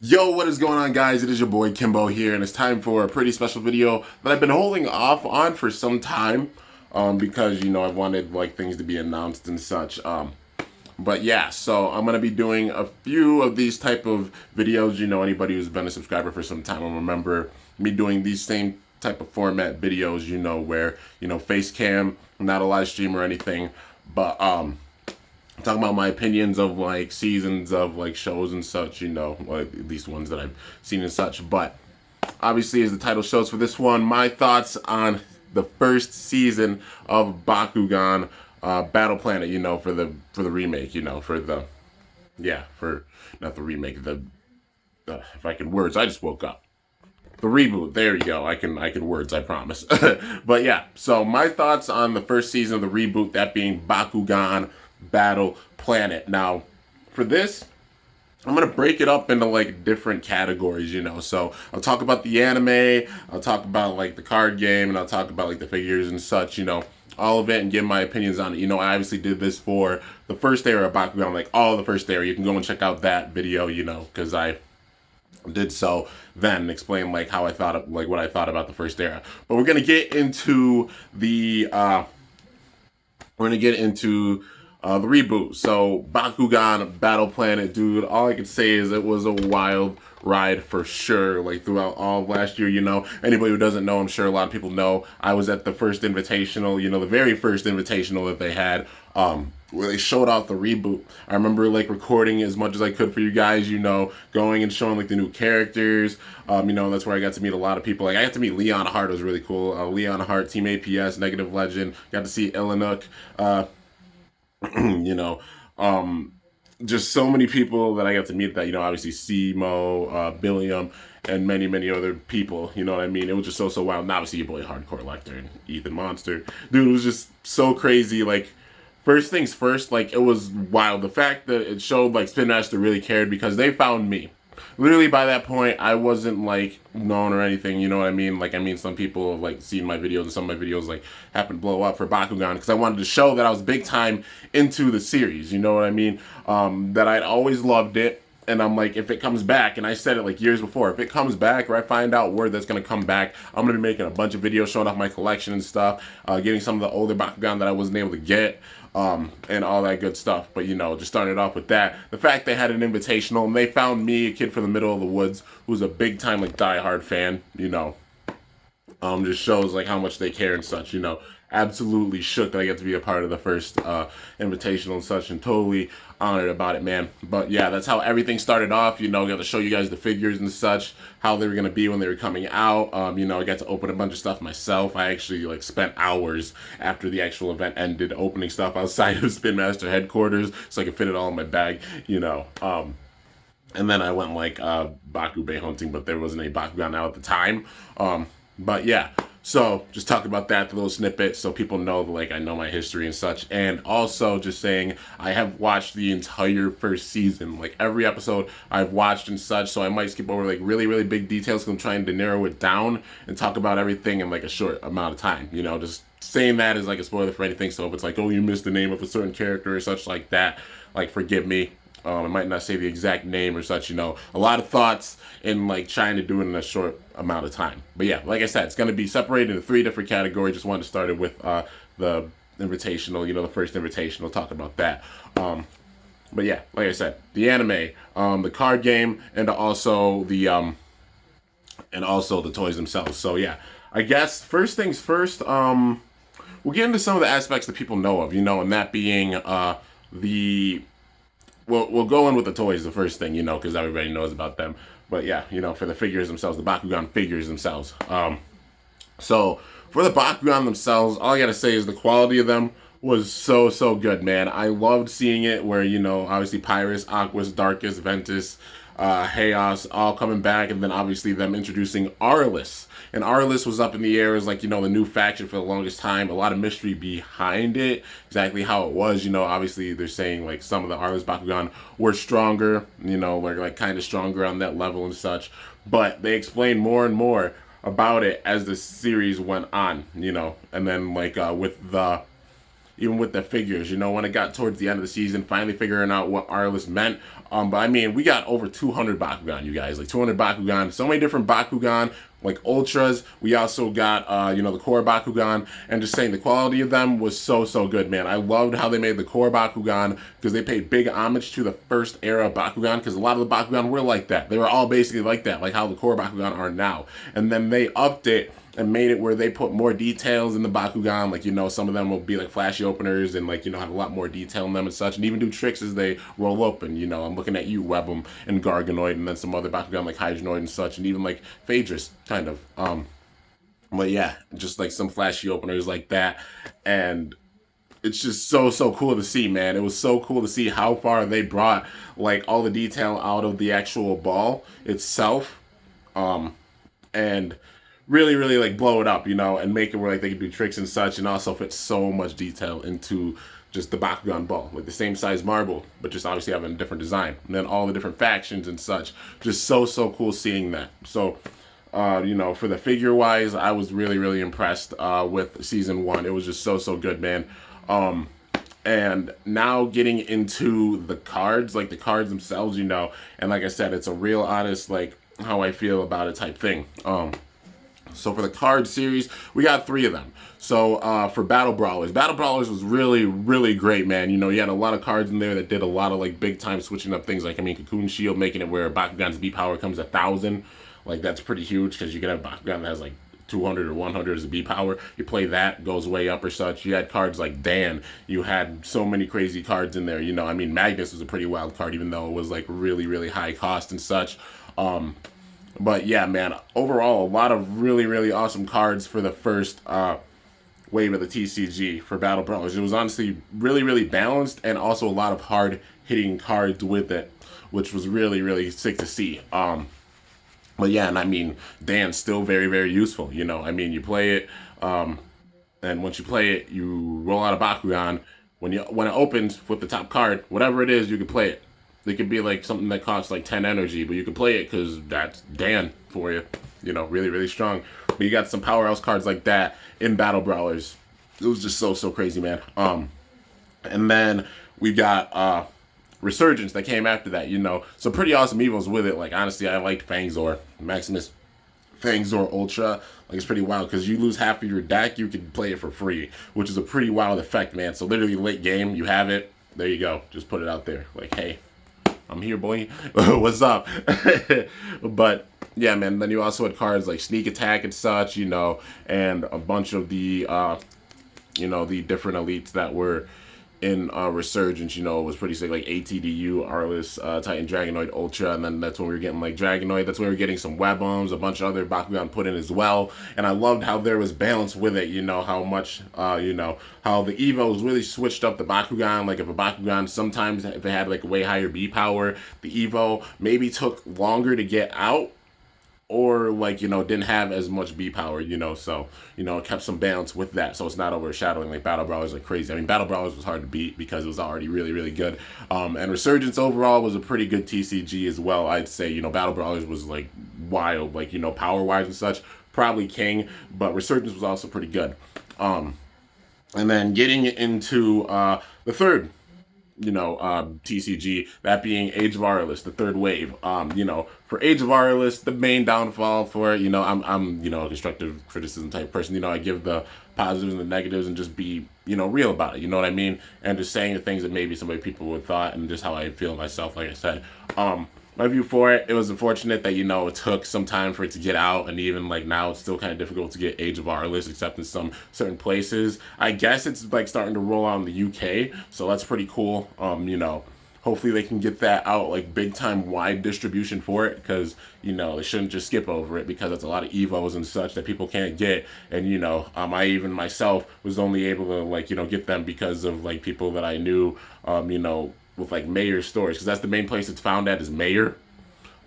Yo, what is going on, guys? It is your boy Kimbo here, and it's time for a pretty special video that I've been holding off on for some time, because I've wanted like things to be announced and such. But yeah, so I'm gonna be doing a few of these type of videos. Anybody who's been a subscriber for some time will remember me doing these same type of format videos. Where face cam, not a live stream or anything, but talking about my opinions of like seasons of like shows and such, like at least ones that I've seen and such. But obviously, as the title shows for this one, my thoughts on the first season of Bakugan Battle Planet, for the remake, for not the remake, the if I can words, I just woke up. The reboot, there you go. I can words, I promise. But yeah, so my thoughts on the first season of the reboot, that being Bakugan Battle Planet. Now, for this, I'm gonna break it up into like different categories, So I'll talk about the anime, I'll talk about like the card game, and I'll talk about like the figures and such, all of it, and give my opinions on it. I obviously did this for the first era of Bakugan, like all the first era. You can go and check out that video, because I did so then, explain like how I thought of, like what I thought about the first era. But we're gonna get into the reboot. So Bakugan Battle Planet, dude, all I can say is it was a wild ride for sure. Like throughout all of last year, anybody who doesn't know, I'm sure a lot of people know, I was at the first invitational, the very first invitational that they had, where they showed off the reboot. I remember like recording as much as I could for you guys, going and showing like the new characters. That's where I got to meet a lot of people. Like I got to meet Leon Hart, it was really cool. Leon Hart, Team APS, Negative Legend. Got to see Ilanuk. you know, just so many people that I got to meet that, obviously Simo, Billiam, and many, many other people, you know what I mean? It was just so wild. And obviously your boy Hardcore Lecter and Ethan Monster. Dude, it was just so crazy. Like, first things first, like, it was wild. The fact that it showed, like, Spin Master really cared because they found me. Literally by that point, I wasn't like known or anything, you know what I mean? Like, some people have like seen my videos, and some of my videos like happened to blow up for Bakugan because I wanted to show that I was big time into the series, you know what I mean? That I'd always loved it. And I'm like, if it comes back, and I said it like years before, if it comes back or I find out word that's going to come back, I'm going to be making a bunch of videos showing off my collection and stuff, getting some of the older Bakugan that I wasn't able to get, and all that good stuff. But, just started off with that. The fact they had an invitational, and they found me, a kid from the middle of the woods, who's a big time, like, diehard fan, just shows, like, how much they care and such, Absolutely shook that I get to be a part of the first invitational and such, and totally honored about it, man. But yeah, that's how everything started off. Got to show you guys the figures and such, how they were gonna be when they were coming out. I got to open a bunch of stuff myself. I actually like spent hours after the actual event ended opening stuff outside of Spin Master headquarters so I could fit it all in my bag. And then I went like Baku Bay hunting, but there wasn't any Bakugan out at the time. But yeah. So, just talk about that, the little snippet, so people know, like, I know my history and such. And also, just saying, I have watched the entire first season. Like, every episode I've watched and such, so I might skip over, like, really, really big details because I'm trying to narrow it down and talk about everything in, like, a short amount of time. Just saying that is, like, a spoiler for anything. So, if it's like, oh, you missed the name of a certain character or such like that, like, forgive me. I might not say the exact name or such, a lot of thoughts in like trying to do it in a short amount of time. But yeah, like I said, it's going to be separated into 3 different categories. Just wanted to start it with the invitational, the first invitational, talk about that. But yeah, like I said, the anime, the card game, and also the toys themselves. So yeah, I guess first things first, we'll get into some of the aspects that people know of, and that being we'll go in with the toys the first thing, because everybody knows about them. But yeah, for the figures themselves, the Bakugan figures themselves. So for the Bakugan themselves, all I gotta say is the quality of them was so good, man. I loved seeing it where, obviously Pyrus, Aquas, Darkus, Ventus, Chaos all coming back, and then obviously them introducing Arliss. And Arliss was up in the air as like, the new faction for the longest time. A lot of mystery behind it, exactly how it was. Obviously they're saying like some of the Arliss Bakugan were stronger, were like kind of stronger on that level and such. But they explained more and more about it as the series went on, and then like with the even with the figures. You know, when it got towards the end of the season, finally figuring out what Arliss meant. But I mean, we got over 200 Bakugan, you guys. Like 200 Bakugan, so many different Bakugan, like Ultras. We also got, you know, the core Bakugan. And just saying, the quality of them was so, so good, man. I loved how they made the core Bakugan because they paid big homage to the first era of Bakugan, because a lot of the Bakugan were like that. They were all basically like that, like how the core Bakugan are now. And then they upped it and made it where they put more details in the Bakugan. Like, you know, some of them will be like flashy openers and, like, you know, have a lot more detail in them and such, and even do tricks as they roll open. You know, I'm looking at you, Webum and Garganoid, and then some other Bakugan like Hydronoid and such, and even like Phaedrus, kind of. But yeah, just like some flashy openers like that. And it's just so, so cool to see, man. It was so cool to see how far they brought, like, all the detail out of the actual ball itself. And really, really, like, blow it up, you know, and make it where, like, they can do tricks and such, and also fit so much detail into just the Bakugan ball, like the same size marble, but just obviously having a different design, and then all the different factions and such. Just so, so cool seeing that. So, you know, for the figure wise, I was really, really impressed with season 1. It was just so, so good, man. And now getting into the cards, like the cards themselves, you know, and like I said, it's a real honest, like, how I feel about it type thing. So for the card series, we got 3 of them. So for Battle Brawlers was really, really great, man. You know, you had a lot of cards in there that did a lot of, like, big time switching up things. Like, I mean, Cocoon Shield, making it where Bakugan's B power comes 1,000. Like, that's pretty huge, because you can have Bakugan that has like 200 or 100 as a B power. You play that, goes way up or such. You had cards like Dan. You had so many crazy cards in there. You know, I mean, Magnus was a pretty wild card, even though it was like really, really high cost and such. But yeah, man, overall, a lot of really, really awesome cards for the first wave of the TCG for Battle Brawlers. It was honestly really, really balanced, and also a lot of hard-hitting cards with it, which was really, really sick to see. But yeah, and I mean, Dan's still very, very useful. You know, I mean, you play it, and once you play it, you roll out a Bakugan. When it opens with the top card, whatever it is, you can play it. It could be like something that costs like 10 energy, but you can play it because that's Dan for you. You know, really, really strong. But you got some powerhouse cards like that in Battle Brawlers. It was just so, so crazy, man. And then we got Resurgence that came after that, you know. Some pretty awesome evos with it. Like, honestly, I liked Fangzor, Maximus Fangzor Ultra. Like, it's pretty wild because you lose half of your deck, you can play it for free, which is a pretty wild effect, man. So literally late game, you have it. There you go. Just put it out there. Like, hey, I'm here, boy. What's up? But yeah, man. Then you also had cards like Sneak Attack and such, you know, and a bunch of the, you know, the different elites that were in Resurgence. You know, it was pretty sick, like ATDU, Arliss, Titan Dragonoid Ultra, and then that's when we were getting like Dragonoid. That's when we were getting some Webums, a bunch of other Bakugan put in as well. And I loved how there was balance with it. You know, how much, you know, how the Evos really switched up the Bakugan. Like, if a Bakugan, sometimes if it had like way higher B power, the Evo maybe took longer to get out, or like, you know, didn't have as much B power, you know, so, you know, it kept some balance with that, so it's not overshadowing like Battle Brawlers like crazy. I mean, Battle Brawlers was hard to beat because it was already really, really good. And Resurgence overall was a pretty good TCG as well, I'd say. You know, Battle Brawlers was like wild, like, you know, power wise and such, probably king, but Resurgence was also pretty good. And then getting into the third, you know, TCG, that being Age of Arliss, the third wave. You know, for Age of Arliss, the main downfall for it, you know, I'm, you know, a constructive criticism type person. You know, I give the positives and the negatives and just be, you know, real about it. You know what I mean? And just saying the things that maybe somebody people would thought, and just how I feel myself. Like I said, my view for it, it was unfortunate that, you know, it took some time for it to get out, and even like now it's still kind of difficult to get Age of Arliss, except in some certain places. I guess it's like starting to roll out in the UK, so that's pretty cool. You know, hopefully they can get that out, like big time wide distribution for it, because, you know, they shouldn't just skip over it, because it's a lot of Evos and such that people can't get. And, you know, I even myself was only able to, like, you know, get them because of like people that I knew, you know, with like Mayor stores, because that's the main place it's found at, is Mayor.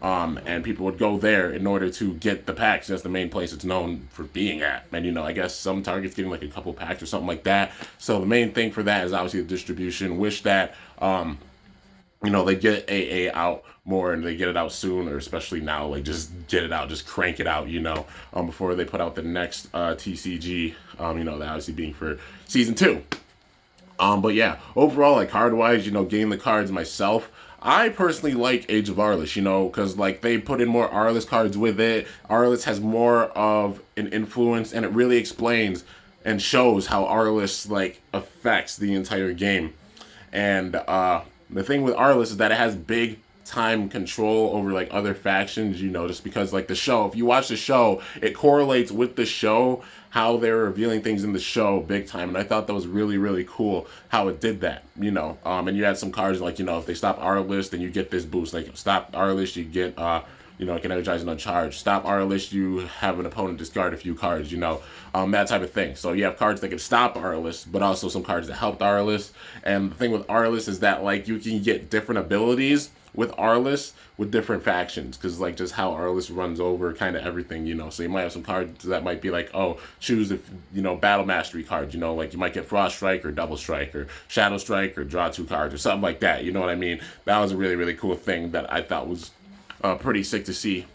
And people would go there in order to get the packs. That's the main place it's known for being at. And, you know, I guess some Target's getting like a couple packs or something like that. So the main thing for that is obviously the distribution. Wish that, you know, they get AA out more, and they get it out soon, or especially now, like, just get it out, just crank it out, you know, before they put out the next TCG, you know, that obviously being for season 2. But yeah, overall, like card wise, getting the cards myself. I personally like Age of Arliss, because like they put in more Arliss cards with it. Arliss has more of an influence, and it really explains and shows how Arliss like affects the entire game. And the thing with Arliss is that it has big time control over like other factions, just because like the show, if you watch the show, it correlates with the show how they're revealing things in the show big time. And I thought that was really, really cool how it did that, and you had some cards like, if they stop Arliss, then you get this boost. Like stop Arliss, you get it can energize and uncharge. Stop Arliss, you have an opponent discard a few cards, that type of thing. So you have cards that can stop Arliss, but also some cards that help Arliss. And the thing with Arliss is that like you can get different abilities with Arliss with different factions, because like just how Arliss runs over kind of everything, so you might have some cards that might be like, oh, choose if battle mastery cards, like you might get Frost Strike or Double Strike or Shadow Strike or draw 2 cards or something like that, you know what I mean? That was a really, really cool thing that I thought was pretty sick to see.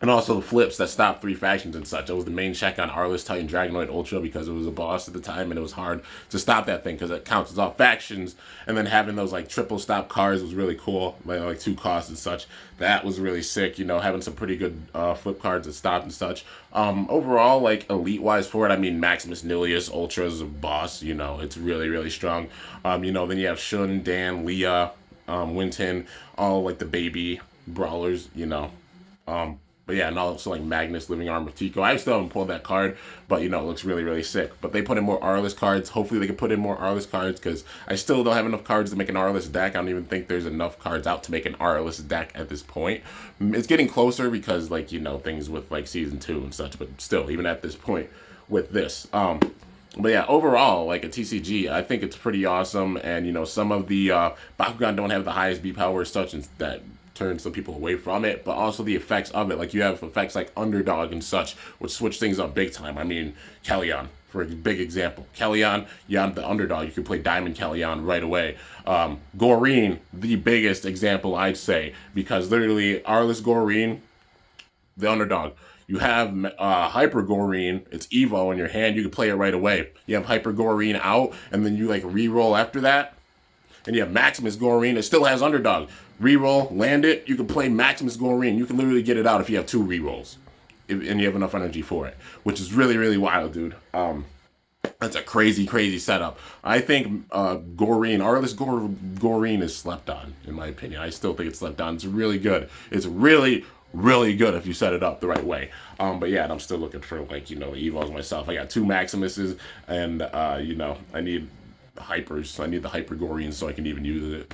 And also the flips that stopped 3 factions and such. That was the main check on Arliss Titan Dragonoid Ultra, because it was a boss at the time and it was hard to stop that thing because it counts as all factions. And then having those like triple stop cards was really cool, like 2 costs and such. That was really sick, having some pretty good flip cards that stopped and such. Overall, like elite wise for it, I mean Maximus Nilius Ultra is a boss, it's really, really strong. Then you have Shun, Dan, Leah, Winton, all like the baby brawlers, but yeah, and also like Magnus, Living Arm with Tico. I still haven't pulled that card, but it looks really, really sick. But they put in more Arliss cards. Hopefully they can put in more Arliss cards, because I still don't have enough cards to make an Arliss deck. I don't even think there's enough cards out to make an Arliss deck at this point. It's getting closer because like, things with like season 2 and such, but still, even at this point with this. But yeah, overall, like a TCG, I think it's pretty awesome. And, some of the Bakugan don't have the highest B power such, and that turn some people away from it, but also the effects of it. Like you have effects like Underdog and such, which switch things up big time. I mean, Kellyan, for a big example. Kellyan, you have the Underdog. You can play Diamond Kellyan right away. Goreen, the biggest example, I'd say, because literally Arliss Goreen, the Underdog. You have Hyper Goreen, it's Evo in your hand, you can play it right away. You have Hyper Goreen out, and then you like re-roll after that. And you have Maximus Goreen, it still has Underdog. Reroll, land it, you can play Maximus Goreen. You can literally get it out if you have 2 rerolls. And you have enough energy for it. Which is really, really wild, dude. That's a crazy, crazy setup. I think Goreen, Arliss Goreen is slept on, in my opinion. I still think it's slept on. It's really good. It's really, really good if you set it up the right way. But yeah, and I'm still looking for like, Evos myself. I got 2 Maximuses, and I need hypers. I need the Hyper Goreen so I can even use it.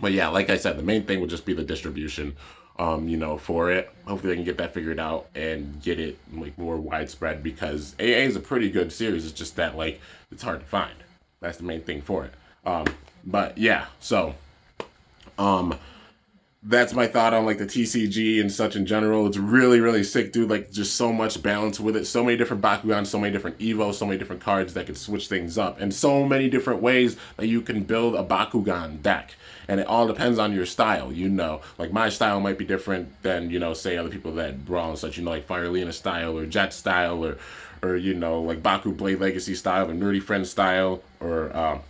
But yeah, like I said, the main thing would just be the distribution, for it. Hopefully they can get that figured out and get it like more widespread, because AA is a pretty good series. It's just that like it's hard to find. That's the main thing for it. But yeah, so that's my thought on like the TCG and such in general. It's really, really sick, dude. Like just so much balance with it. So many different Bakugan, so many different Evo, so many different cards that can switch things up, and so many different ways that you can build a Bakugan deck. And it all depends on your style, Like my style might be different than, say other people that brawl and such, like Fire Lena style or Jet style or like Baku Blade Legacy style or Nerdy Friend style or,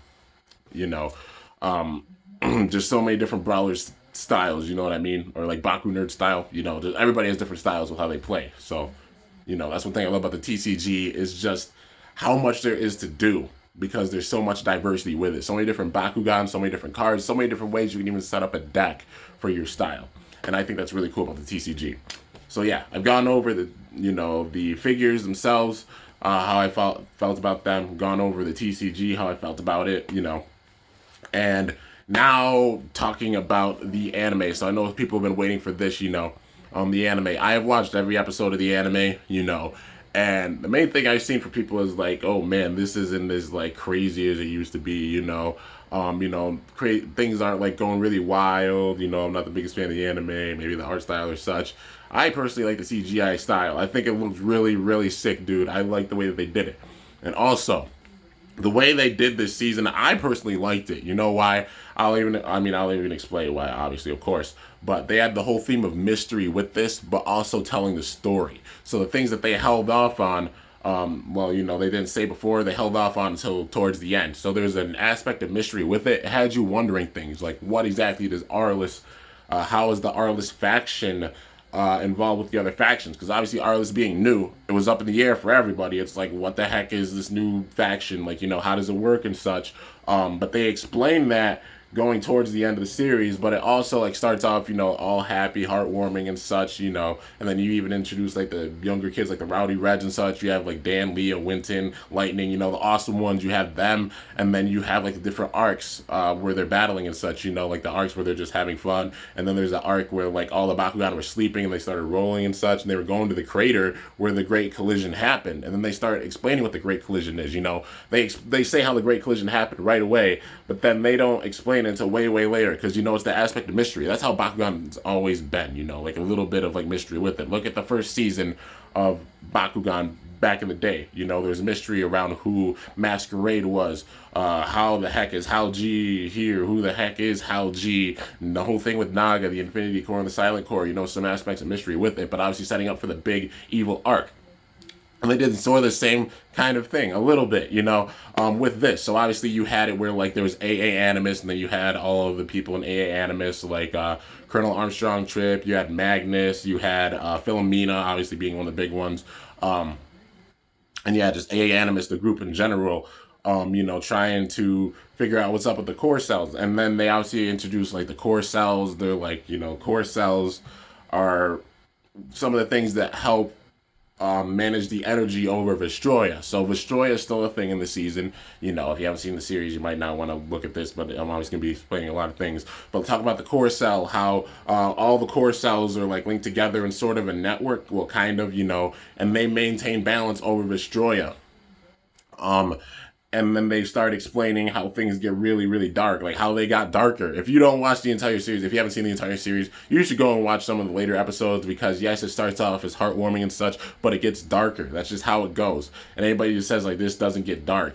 just so many different brawlers styles, you know what I mean? Or like Baku Nerd style, everybody has different styles with how they play. So, that's one thing I love about the TCG is just how much there is to do, because there's so much diversity with it. So many different Bakugan, so many different cards, so many different ways you can even set up a deck for your style. And I think that's really cool about the TCG. So yeah, I've gone over the, the figures themselves, how I felt about them, gone over the TCG, how I felt about it, and now talking about the anime. So I know people have been waiting for this, the anime. I have watched every episode of the anime, and the main thing I've seen for people is like, oh man, this isn't as like crazy as it used to be, things aren't like going really wild, I'm not the biggest fan of the anime, maybe the art style or such. I personally like the CGI style. I think it looks really, really sick, dude. I like the way that they did it. And also, the way they did this season, I personally liked it. You know why? I'll even explain why, obviously, of course. But they had the whole theme of mystery with this, but also telling the story. So the things that they held off on Well, they didn't say before. They held off on until towards the end. So there's an aspect of mystery with it. It had you wondering things like, what exactly does Arliss, how is the Arliss faction involved with the other factions? Because obviously Arliss being new, it was up in the air for everybody. It's like, what the heck is this new faction? Like, how does it work and such? But they explain that going towards the end of the series, but it also like starts off, all happy, heartwarming and such, and then you even introduce like the younger kids, like the Rowdy Reds and such. You have like Dan, Leah, Winton, Lightning, the awesome ones. You have them, and then you have like the different arcs where they're battling and such, like the arcs where they're just having fun, and then there's an arc where like all the Bakugan were sleeping and they started rolling and such, and they were going to the crater where the Great Collision happened, and then they start explaining what the Great Collision is. They say how the Great Collision happened right away, but then they don't explain until way later, because it's the aspect of mystery. That's how Bakugan's always been, like a little bit of like mystery with it. Look at the first season of Bakugan back in the day. There's mystery around who Masquerade was, how the heck is Hal G here, who the heck is Hal G, and the whole thing with Naga, the Infinity Core and the Silent Core. Some aspects of mystery with it, but obviously setting up for the big evil arc. And they did sort of the same kind of thing a little bit, with this. So obviously you had it where like there was AA Animus, and then you had all of the people in AA Animus, like Colonel Armstrong Trip, you had Magnus, you had Philomena, obviously being one of the big ones. And yeah, just AA Animus, the group in general, trying to figure out what's up with the core cells. And then they obviously introduced like the core cells. They're like, core cells are some of the things that help manage the energy over Vestroya. So Vestroya is still a thing in the season. If you haven't seen the series, you might not want to look at this, but I'm always going to be explaining a lot of things. But talk about the core cell, how all the core cells are like linked together in sort of a network, well, kind of, and they maintain balance over Vestroya. And then they start explaining how things get really dark, like how they got darker. If you don't watch the entire series, if you haven't seen the entire series, you should go and watch some of the later episodes, because yes, it starts off as heartwarming and such, but it gets darker. That's just how it goes. And anybody who says like this doesn't get dark,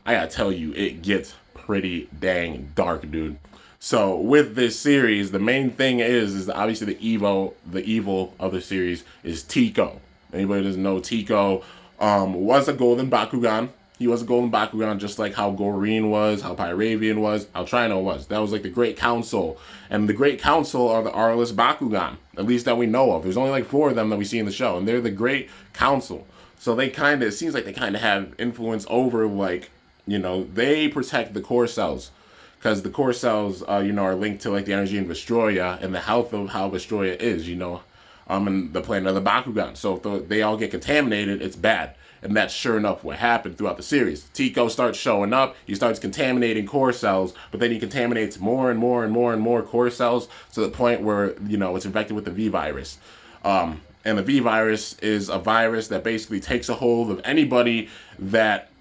I gotta tell you, it gets pretty dang dark, dude. So with this series, the main thing is obviously the evil of the series is Tico. Anybody who doesn't know, Tico was a golden Bakugan. He was a golden Bakugan, just like how Goreen was, how Pyravian was, how Trino was. That was like the Great Council. And the Great Council are the Arliss Bakugan, at least that we know of. There's only like 4 of them that we see in the show, and they're the Great Council. So it seems like they kind of have influence over, like, they protect the core cells. Because the core cells, are linked to like the energy in Vestroya and the health of how Vestroya is, and the planet of the Bakugan. So if they all get contaminated, it's bad. And that's sure enough what happened throughout the series. Tico starts showing up, he starts contaminating core cells, but then he contaminates more and more core cells, to the point where, it's infected with the V virus. And the V virus is a virus that basically takes a hold of anybody that,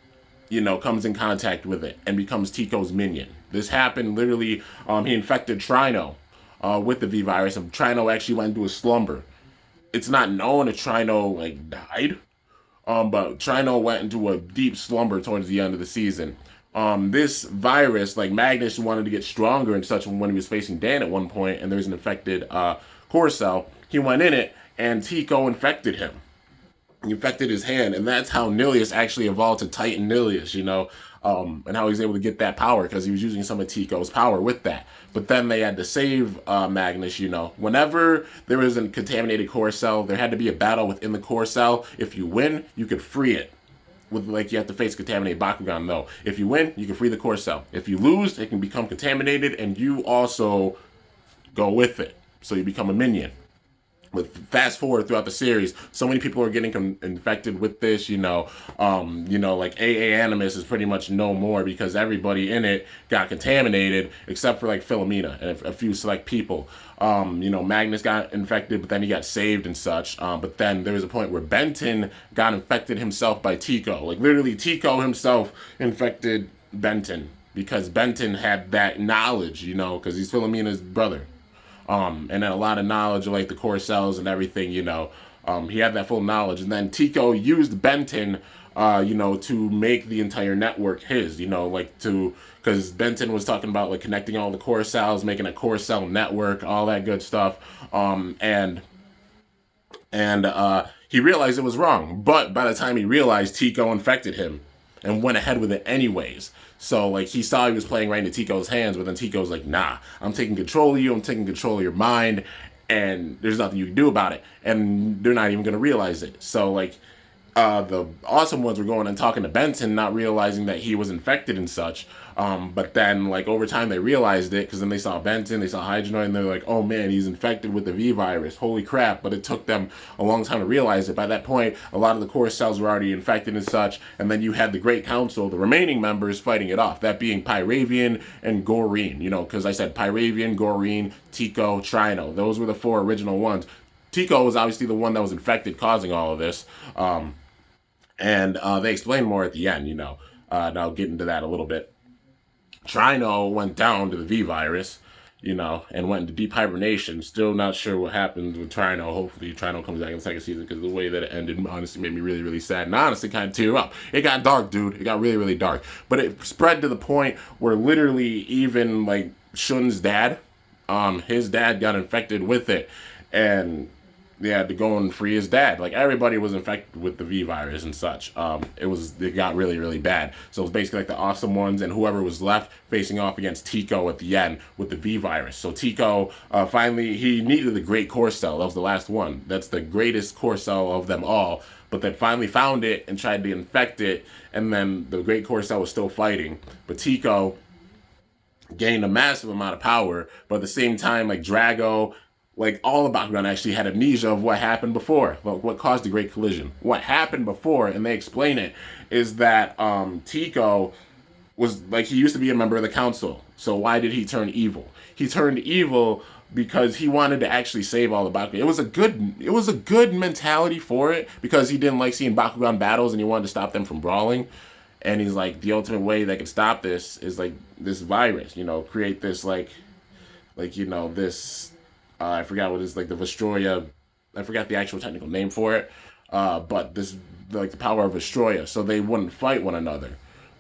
comes in contact with it, and becomes Tico's minion. This happened literally, he infected Trino with the V virus, and Trino actually went into a slumber. It's not known if Trino like died, but Trino went into a deep slumber towards the end of the season. This virus, like Magnus wanted to get stronger and such when he was facing Dan at one point, and there's an infected core cell. He went in it, and Tico infected him. He infected his hand, and that's how Nilius actually evolved to Titan Nilius, and how he was able to get that power, because he was using some of Tico's power with that. But then they had to save Magnus, Whenever there was a contaminated core cell, there had to be a battle within the core cell. If you win, you could free it. You have to face contaminated Bakugan, though. If you win, you can free the core cell. If you lose, it can become contaminated, and you also go with it. So you become a minion. But fast forward throughout the series, so many people are getting infected with this, like AA Animus is pretty much no more, because everybody in it got contaminated except for like Philomena and a few select people. Magnus got infected, but then he got saved and such. But then there was a point where Benton got infected himself by Tico. Like literally Tico himself infected Benton, because Benton had that knowledge, because he's Philomena's brother. And then a lot of knowledge of like the core cells and everything, he had that full knowledge. And then Tico used Benton, to make the entire network his, because Benton was talking about like connecting all the core cells, making a core cell network, all that good stuff. And And he realized it was wrong. But by the time he realized, Tico infected him and went ahead with it anyways. So like he saw he was playing right into Tico's hands, but then Tico's like, nah, I'm taking control of you, I'm taking control of your mind, and there's nothing you can do about it. And they're not even gonna realize it. So like the awesome ones were going and talking to Benton, not realizing that he was infected and such. But then, like, over time, they realized it because then they saw Benton, they saw Hydronoid, and they're like, oh man, he's infected with the V virus. Holy crap. But it took them a long time to realize it. By that point, a lot of the core cells were already infected and such. And then you had the Great Council, the remaining members, fighting it off. That being Pyravian and Goreen, you know, because I said Pyravian, Goreen, Tico, Trino. Those were the 4 original ones. Tico was obviously the one that was infected, causing all of this. And they explain more at the end, you know. And I'll get into that a little bit. Trino went down to the V virus, you know, and went into deep hibernation. Still not sure what happens with Trino. Hopefully Trino comes back in the second season, because the way that it ended honestly made me really, really sad. And honestly kind of tear up. It got dark, dude. It got really, really dark. But it spread to the point where literally even like Shun's dad, his dad got infected with it. And they had to go and free his dad. Like everybody was infected with the V virus and such. It got really, really bad. So it was basically like the awesome ones and whoever was left facing off against Tico at the end with the V virus. So Tico finally, he needed the great core cell. That was the last one. That's the greatest core cell of them all. But then finally found it and tried to infect it, and then the great core cell was still fighting. But Tico gained a massive amount of power, but at the same time, like Drago, like all of Bakugan actually had amnesia of what happened before, what caused the Great Collision. What happened before, and they explain it, is that Tico was like, he used to be a member of the council. So why did he turn evil? He turned evil because he wanted to actually save all the Bakugan. It was a good mentality for it, because he didn't like seeing Bakugan battles and he wanted to stop them from brawling. And he's like, the ultimate way that can stop this is like this virus, you know, create this like you know, this I forgot what it's like, the Vestroya. I forgot the actual technical name for it. But this, like the power of Vestroya, so they wouldn't fight one another.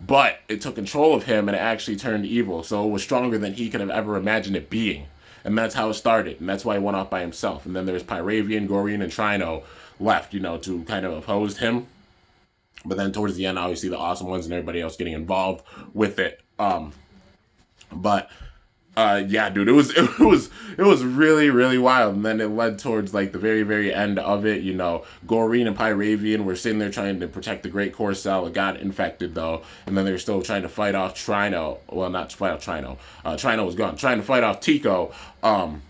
But it took control of him and it actually turned evil. So it was stronger than he could have ever imagined it being. And that's how it started. And that's why he went off by himself. And then there's Pyravian, Goreen, and Trino left, you know, to kind of oppose him. But then towards the end, obviously the awesome ones and everybody else getting involved with it. But yeah, dude, it was really, really wild. And then it led towards like the very, very end of it. You know, Goreen and Pyravian were sitting there trying to protect the Great Core Cell. It got infected though, and then they were still trying to fight off Trino. Well, not to fight off Trino. Trino was gone. Trying to fight off Tico. And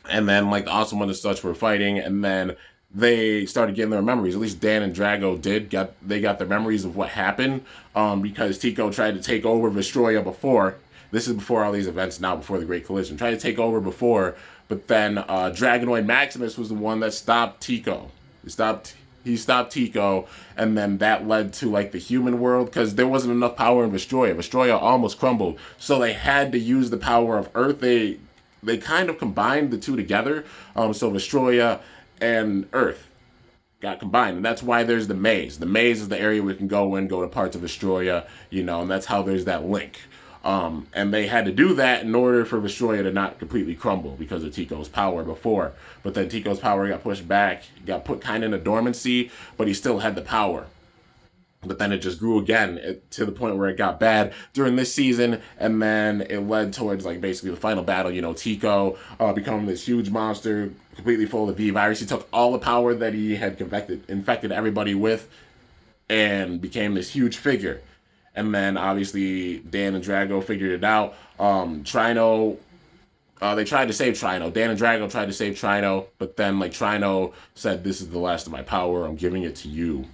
then like the awesome ones and such were fighting, and then they started getting their memories. At least Dan and Drago they got their memories of what happened, because Tico tried to take over Vestroya before. This is before all these events, now before the Great Collision. Tried to take over before, but then Dragonoid Maximus was the one that stopped Tico. He stopped Tico, and then that led to like the human world, because there wasn't enough power in Vestroya. Vestroya almost crumbled, so they had to use the power of Earth. They kind of combined the two together. So Vestroya and Earth got combined, and that's why there's the maze. The maze is the area we can go to parts of Vestroya, you know, and that's how there's that link. And they had to do that in order for Vestroya to not completely crumble because of Tico's power before. But then Tico's power got pushed back, got put kind of in a dormancy, but he still had the power. But then it just grew again to the point where it got bad during this season, and then it led towards like basically the final battle. You know, Tico becoming this huge monster, completely full of V virus. He took all the power that he had infected everybody with, and became this huge figure. And then obviously Dan and Drago figured it out. Trino, they tried to save Trino. Dan and Drago tried to save Trino, but then like Trino said, "This is the last of my power. I'm giving it to you.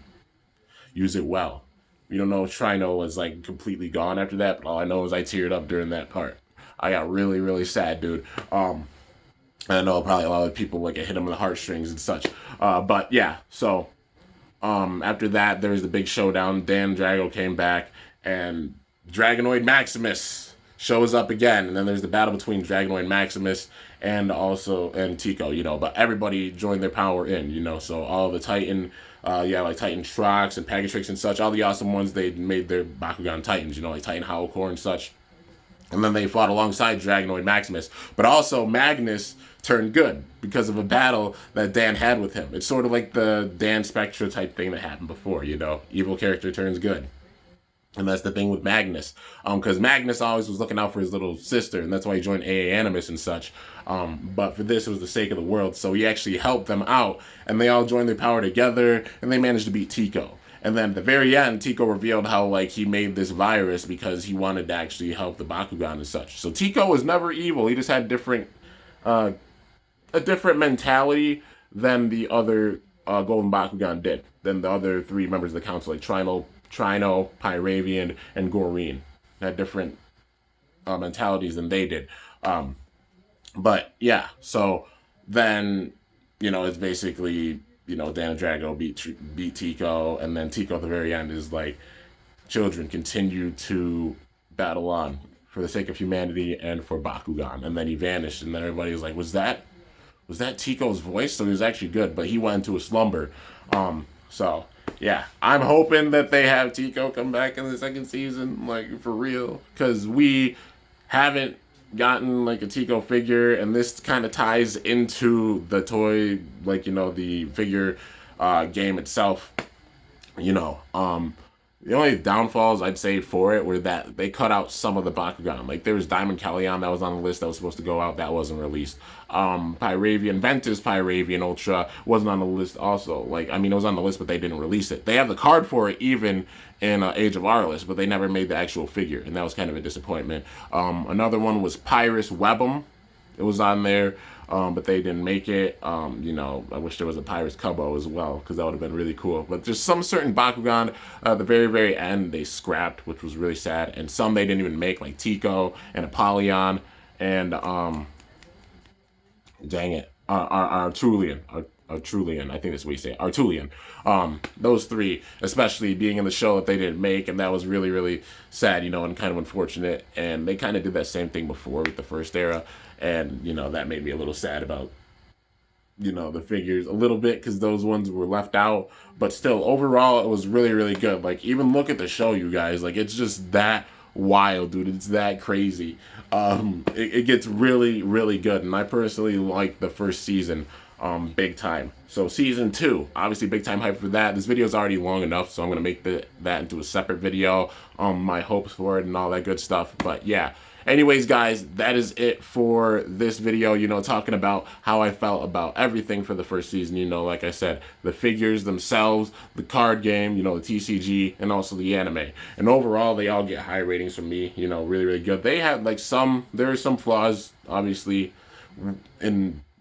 Use it well." You don't know if Trino was like completely gone after that, but all I know is I teared up during that part. I got really, really sad, dude. I know probably a lot of people like it hit him in the heartstrings and such. But yeah, so after that, there was the big showdown. Dan and Drago came back, and Dragonoid Maximus shows up again, and then there's the battle between Dragonoid Maximus and Tico, you know, but everybody joined their power in, you know, so all the Titan, like Titan Trox and Pagatrix and such, all the awesome ones, they made their Bakugan Titans, you know, like Titan Howlcore and such. And then they fought alongside Dragonoid Maximus. But also Magnus turned good because of a battle that Dan had with him. It's sort of like the Dan Spectra type thing that happened before, you know, evil character turns good. And that's the thing with Magnus, because Magnus always was looking out for his little sister, and that's why he joined AA Animus and such. But for this, it was the sake of the world, so he actually helped them out, and they all joined their power together, and they managed to beat Tico. And then at the very end, Tico revealed how like he made this virus because he wanted to actually help the Bakugan and such. So Tico was never evil; he just had a different mentality than the other Golden Bakugan did, than the other three members of the council, like Trino, Pyravian, and Goreen. Had different mentalities than they did. But yeah, so then, you know, it's basically, you know, Dan and Drago beat Tico, and then Tico at the very end is like, children, continue to battle on for the sake of humanity and for Bakugan. And then he vanished, and then everybody was like, was that Tico's voice? So he was actually good, but he went into a slumber. So yeah, I'm hoping that they have Tico come back in the second season, like for real, because we haven't gotten like a Tico figure, and this kind of ties into the toy, like, you know, the figure game itself. You know, the only downfalls I'd say for it were that they cut out some of the Bakugan. Like, there was Diamond Callion that was on the list that was supposed to go out, that wasn't released. Ventus Pyravian Ultra wasn't on the list also. Like, I mean, it was on the list, but they didn't release it. They have the card for it even in Age of Arliss, but they never made the actual figure, and that was kind of a disappointment. Another one was Pyrus Webum. It was on there, but they didn't make it. You know, I wish there was a Pyrus Cubbo as well, because that would have been really cool. But there's some certain Bakugan at the very, very end they scrapped, which was really sad. And some they didn't even make, like Tico and Apollyon and, dang it, Artulian. Artulian, I think that's what you say, Artulian. Those three, especially being in the show that they didn't make, and that was really, really sad, you know, and kind of unfortunate. And they kind of did that same thing before with the first era, and, you know, that made me a little sad about, you know, the figures a little bit, because those ones were left out. But still, overall, it was really, really good. Like, even look at the show, you guys. Like, it's just that wild, dude. It's that crazy. It gets really, really good, and I personally like the first season big time. So season 2, obviously big time hype for that. This video is already long enough, so I'm gonna make that into a separate video, my hopes for it and all that good stuff. But yeah, anyways guys, that is it for this video, you know, talking about how I felt about everything for the first season. You know, like I said, the figures themselves, the card game, you know, the TCG, and also the anime. And overall, they all get high ratings from me, you know, really, really good. They had like there are some flaws, obviously,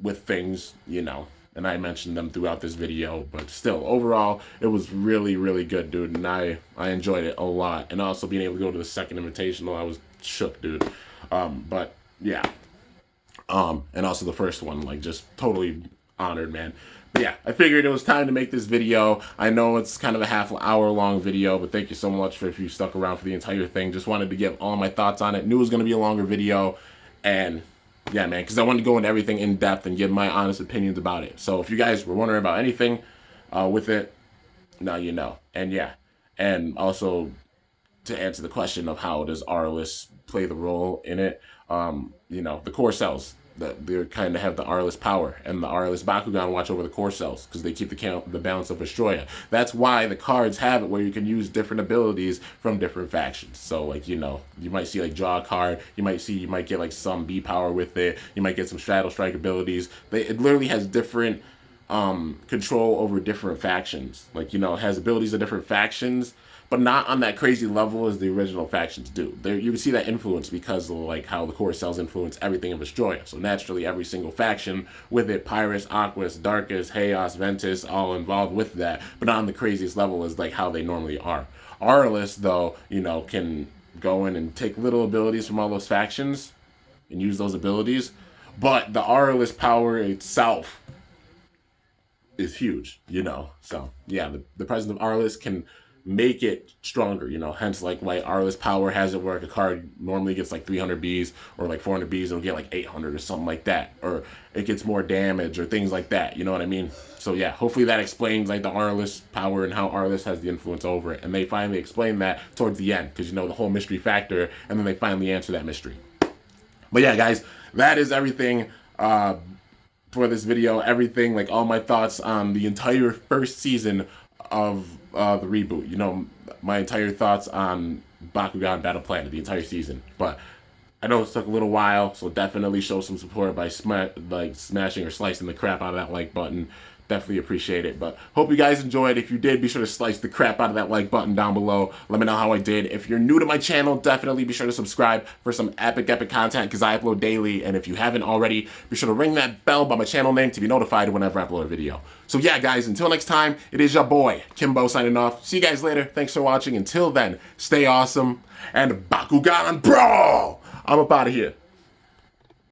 with things, you know, and I mentioned them throughout this video, but still, overall, it was really, really good, dude, and I enjoyed it a lot. And also being able to go to the second invitational, I was shook, dude. But yeah, and also the first one, like, just totally honored, man. But yeah, I figured it was time to make this video. I know it's kind of a half-hour-long video, but thank you so much for if you stuck around for the entire thing. Just wanted to give all my thoughts on it. Knew it was going to be a longer video, and yeah, man, because I wanted to go into everything in depth and give my honest opinions about it. So if you guys were wondering about anything with it, now you know. And yeah, and also to answer the question of how does Arliss play the role in it, you know, the core cells, they kind of have the Arliss power, and the Arliss Bakugan watch over the core cells because they keep the balance of Astroya. That's why the cards have it where you can use different abilities from different factions. So, like, you know, you might see like draw a card, you might get like some B power with it, you might get some Shadow Strike abilities. It literally has different control over different factions. Like, you know, it has abilities of different factions, but not on that crazy level as the original factions do. You can see that influence because of like how the core cells influence everything of Astroya. So naturally, every single faction with it, Pyrus, Aquas, Darkus, Chaos, Ventus, all involved with that, but not on the craziest level as like how they normally are. Arliss, though, you know, can go in and take little abilities from all those factions and use those abilities, but the Arliss power itself is huge, you know. So yeah, the presence of Arliss can make it stronger, you know, hence like why Arliss power has it where a card normally gets like 300 Bs or like 400 Bs, it'll get like 800 or something like that, or it gets more damage or things like that, you know what I mean? So yeah, hopefully that explains like the Arliss power and how Arliss has the influence over it, and they finally explain that towards the end, because, you know, the whole mystery factor, and then they finally answer that mystery. But yeah, guys, that is everything for this video, everything, like all my thoughts on the entire first season of the reboot. You know, my entire thoughts on Bakugan Battle Planet, the entire season. But I know it took a little while, so definitely show some support by smashing or slicing the crap out of that like button. Definitely appreciate it. But hope you guys enjoyed. If you did, be sure to slice the crap out of that like button down below. Let me know how I did. If you're new to my channel, definitely be sure to subscribe for some epic content because I upload daily. And if you haven't already, be sure to ring that bell by my channel name to be notified whenever I upload a video. So yeah, guys, until next time, it is your boy, Kimbo, signing off. See you guys later. Thanks for watching. Until then, stay awesome and Bakugan Brawl! I'm up out of here.